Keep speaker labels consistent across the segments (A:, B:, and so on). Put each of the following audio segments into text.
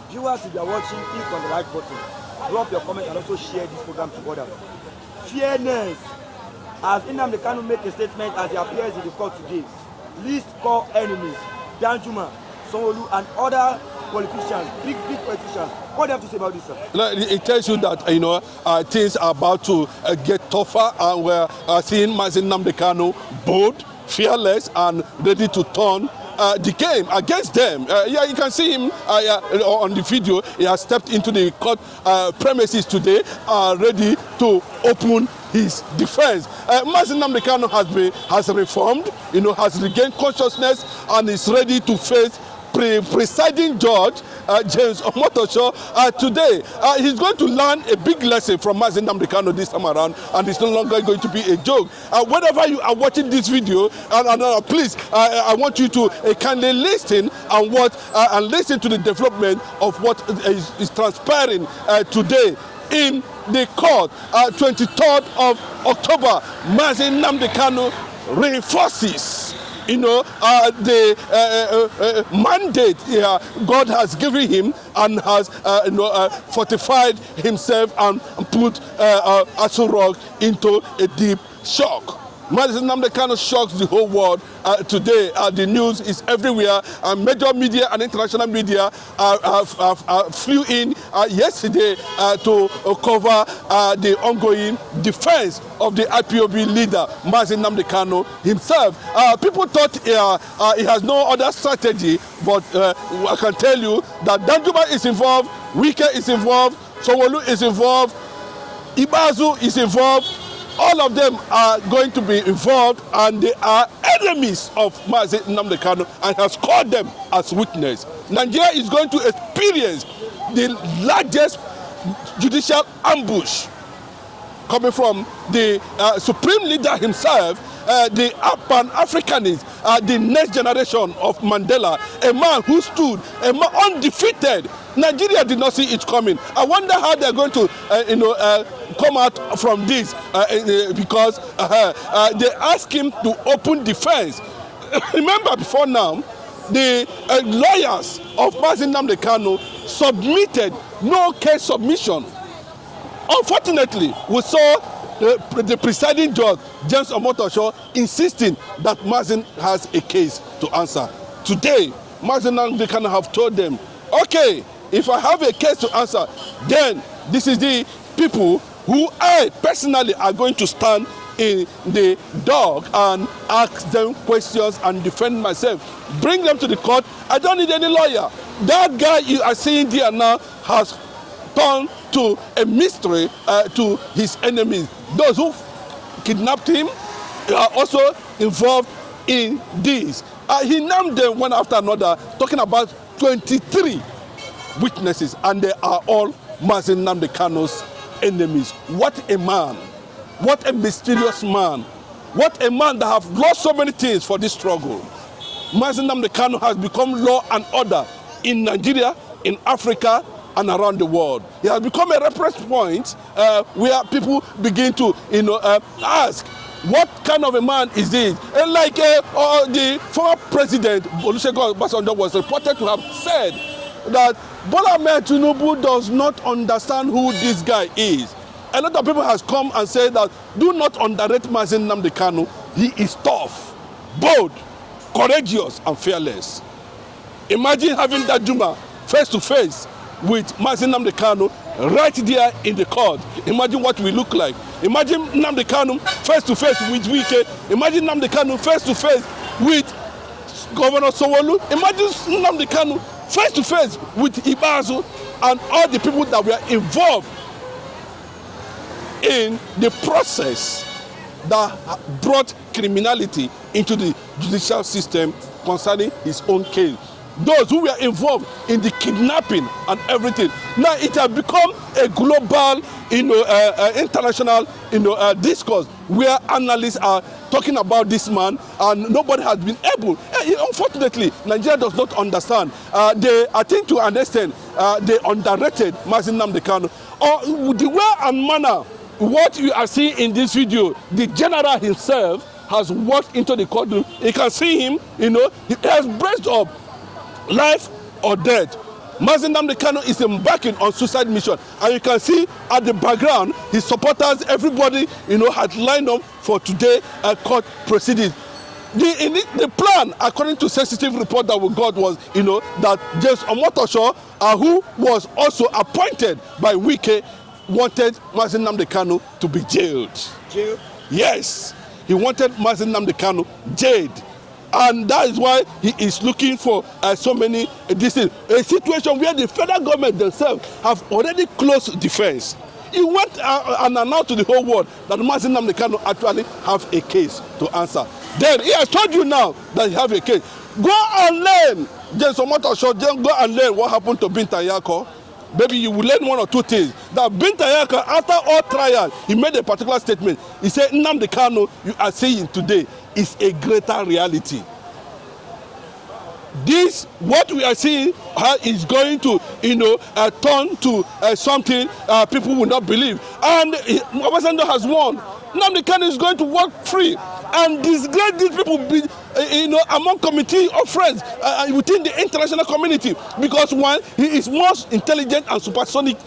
A: Viewers, if you are watching, click on the like button, drop your comment, and also share this program to others. Fairness. As Nnamdi Kanu make a statement as he appears in the court today, list core enemies, Danjuma, Sanwolu, and other politicians, big politicians. What do you have to say about this, sir?
B: It tells you that things are about to get tougher, and we're seeing Nnamdi Kanu bold, fearless, and ready to turn the game against them. Yeah, you can see him on the video. He has stepped into the court premises today, ready to open his defense. Nnamdi Kanu has reformed, has regained consciousness, and is ready to face presiding judge James Omotosho today. He's going to learn a big lesson from Nnamdi Kanu this time around, and it's no longer going to be a joke. Whenever you are watching this video, please, I want you to kindly listen and listen to the development of what is transpiring today in the court. 23rd of October, Nnamdi Kanu reinforces the mandate God has given him, and has fortified himself and put Aso Rock into a deep shock. Nnamdi Kanu shocks the whole world today. The news is everywhere. Major media and international media flew in yesterday to cover the ongoing defense of the IPOB leader, Nnamdi Kanu himself. People thought he has no other strategy, but I can tell you that Danjuma is involved, Wike is involved, Sanwolu is involved, Ibazu is involved. All of them are going to be involved, and they are enemies of Nnamdi Kanu, and has called them as witness. Nigeria is going to experience the largest judicial ambush coming from the supreme leader himself, the Pan-Africanist, the next generation of Mandela, a man who stood, a man undefeated. Nigeria did not see it coming. I wonder how they're going to, come out from this, because they asked him to open defense. Remember, before now, the lawyers of Nnamdi Kanu submitted no case submission. Unfortunately, we saw the presiding judge, James Omotosho, insisting that Mazin has a case to answer. Today, Nnamdi Kanu have told them, okay, if I have a case to answer, then this is the people who I personally are going to stand in the dock and ask them questions and defend myself. Bring them to the court. I don't need any lawyer. That guy you are seeing there now has turned to a mystery to his enemies. Those who kidnapped him are also involved in this. He named them one after another, talking about 23 witnesses, and they are all Nnamdi Kanu's enemies. What a man. What a mysterious man. What a man that have lost so many things for this struggle. Nnamdi Kanu has become law and order in Nigeria, in Africa, and around the world. He has become a reference point where people begin to ask, what kind of a man is this? And like the former president, Olusegun Obasanjo, was reported to have said that Bola Ahmed Tinubu does not understand who this guy is. A lot of people has come and said that do not underrate Nnamdi Kanu. He is tough, bold, courageous, and fearless. Imagine having Danjuma face to face with Nnamdi Kanu right there in the court. Imagine what we look like. Imagine Nnamdi Kanu face to face with Wike. Imagine Nnamdi Kanu face to face with Governor Sanwolu. Imagine Nnamdi Kanu face to face with Ibazu and all the people that were involved in the process that brought criminality into the judicial system concerning his own case. Those who were involved in the kidnapping and everything. Now it has become a global, international, discourse where analysts are talking about this man, and nobody has been able. Unfortunately, Nigeria does not understand. I think to an extent, they underrated Nnamdi Kanu. Or the way and manner, what you are seeing in this video, the general himself has walked into the courtroom. You can see him, he has braced up life or death. Nnamdi Kanu is embarking on suicide mission, and you can see at the background his supporters, everybody, had lined up for today court proceedings. The plan, according to sensitive report that we got, was that James Omotosho, who was also appointed by Wike, wanted Nnamdi Kanu to be jailed.
A: Jail?
B: Yes, he wanted Nnamdi Kanu jailed. And that is why he is looking for so many this is a situation where the federal government themselves have already closed the fence. He went and announced to the whole world that Nnamdi Kanu actually have a case to answer. Then he has told you now that he have a case. Go and learn. James Omotosho, go and learn what happened to Binta Nyako. Maybe you will learn one or two things. That Binta Nyako, after all trial, he made a particular statement. He said, Nnamdi Kanu, you are saying today, is a greater reality. This, what we are seeing, is going to, turn to something people will not believe. And Obasanjo has won. Nnamdi Kanu is going to walk free and disgrace these people, among committee of friends within the international community, because one, he is most intelligent and supersonic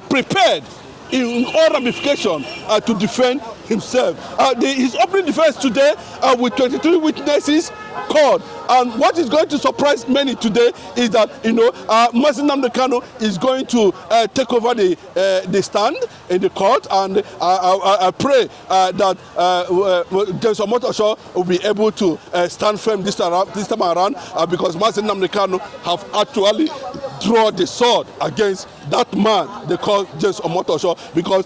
B: prepared in all ramifications to defend himself. His opening defense today with 23 witnesses called. And what is going to surprise many today is that, Nnamdi Kanu is going to take over the stand in the court. And I pray that James Omotosho will be able to stand firm this time around because Nnamdi Kanu have actually drawn the sword against that man they call James Omotosho, because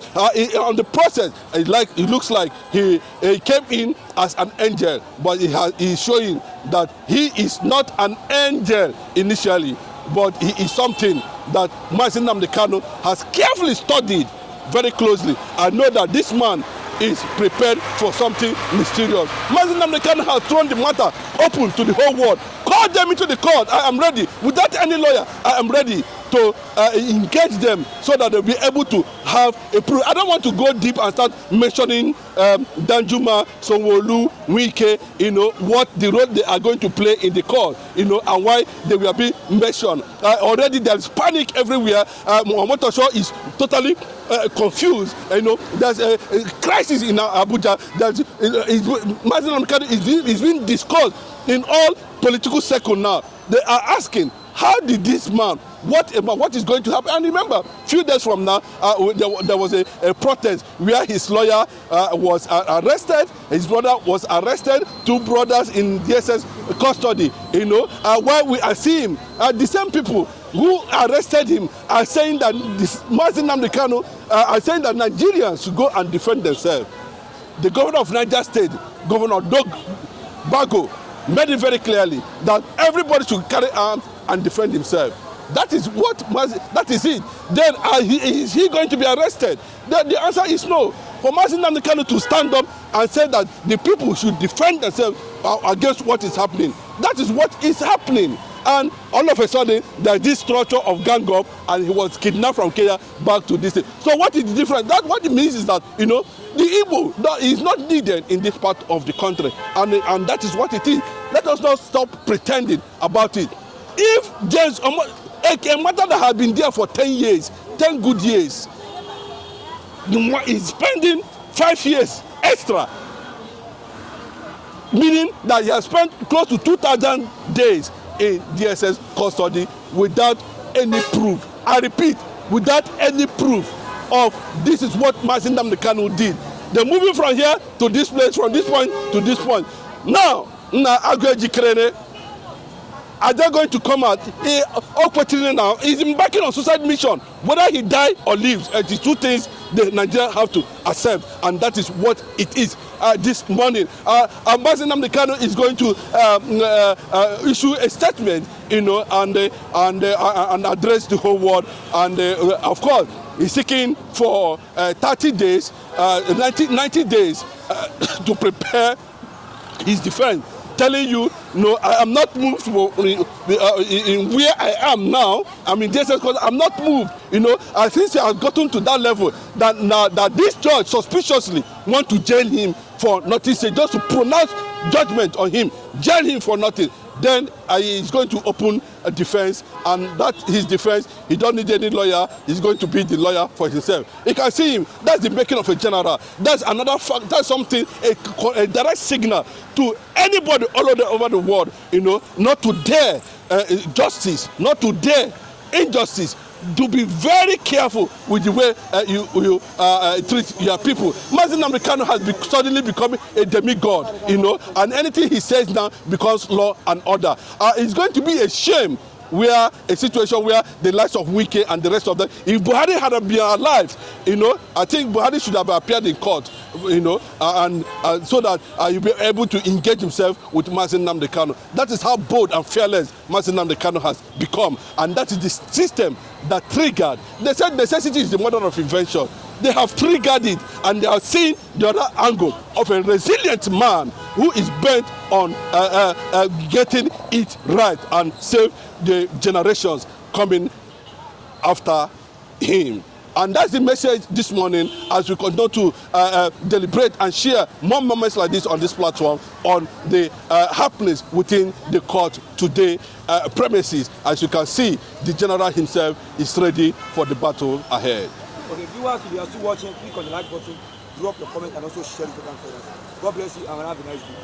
B: on the process it looks like he came in as an angel, but he is showing that he is not an angel initially, but he is something that Nnamdi Kanu has carefully studied very closely. I know that this man is prepared for something mysterious. Nnamdi Kanu has thrown the matter open to the whole world. Call them into the court. I am ready. Without any lawyer, I am ready to engage them so that they'll be able to have a proof. I don't want to go deep and start mentioning Danjuma, Sanwolu, Wike, what the role they are going to play in the court, and why they will be mentioned. Already there's panic everywhere. Omotosho is totally confused. There's a crisis in Abuja. Nnamdi Kanu is being discussed in all political circles now. They are asking, how did this man, what is going to happen? And remember, a few days from now, there was a protest where his lawyer was arrested, his brother was arrested, 2 brothers in DSS custody. While we are seeing the same people who arrested him are saying that Nnamdi Kanu are saying that Nigerians should go and defend themselves. The governor of Niger State, Governor Doug Bago, made it very clearly that everybody should carry arms and defend himself. That is it. Then is he going to be arrested? The answer is no. For Nnamdi Kanu to stand up and say that the people should defend themselves against what is happening. That is what is happening. And all of a sudden, there's this structure of gang up, and he was kidnapped from Kenya back to this thing. So what is the difference? What it means is that, the evil is not needed in this part of the country. And that is what it is. Let us not stop pretending about it. If James, a matter that has been there for 10 years, 10 good years, is spending 5 years extra, meaning that he has spent close to 2,000 days in DSS custody without any proof. I repeat, without any proof of this is what Nnamdi Kanu did. They're moving from here to this place, from this point to this point. Now, Agweji Krene, are they going to come out? Now, he's embarking on suicide mission. Whether he die or lives, it is 2 things the Nigerians have to accept, and that is what it is. This morning, Nnamdi Kanu is going to issue a statement, and address the whole world. And of course, he's seeking for 30 days, 90 days to prepare his defense. Telling you, no, I am not moved in where I am now. I mean, this is because I'm not moved. I think he has gotten to that level that now that this judge suspiciously want to jail him for nothing, just to pronounce judgment on him, jail him for nothing. then he's going to open a defense, and that his defense, he don't need any lawyer. He's going to be the lawyer for himself. You can see him. That's the making of a general. That's another fact. That's something, a direct signal to anybody all over the world, not to dare justice, not to dare injustice, to be very careful with the way you treat your people. Nnamdi Kanu has suddenly become a demigod, and anything he says now becomes law and order. It's going to be a shame where a situation where the likes of Wike and the rest of them, if Buhari had been alive, I think Buhari should have appeared in court, and so that he'll be able to engage himself with Nnamdi Kanu. That is how bold and fearless Nnamdi Kanu has become, and that is the system that triggered. They said necessity is the mother of invention. They have triggered it, and they have seen the other angle of a resilient man who is bent on getting it right and save the generations coming after him. And that's the message this morning as we continue to deliberate and share more moments like this on this platform on the happenings within the court today premises. As you can see, the general himself is ready for the battle ahead.
A: Okay, viewers, if you are still watching, click on the like button, drop your comment, and also share the program for us. God bless you and have a nice day.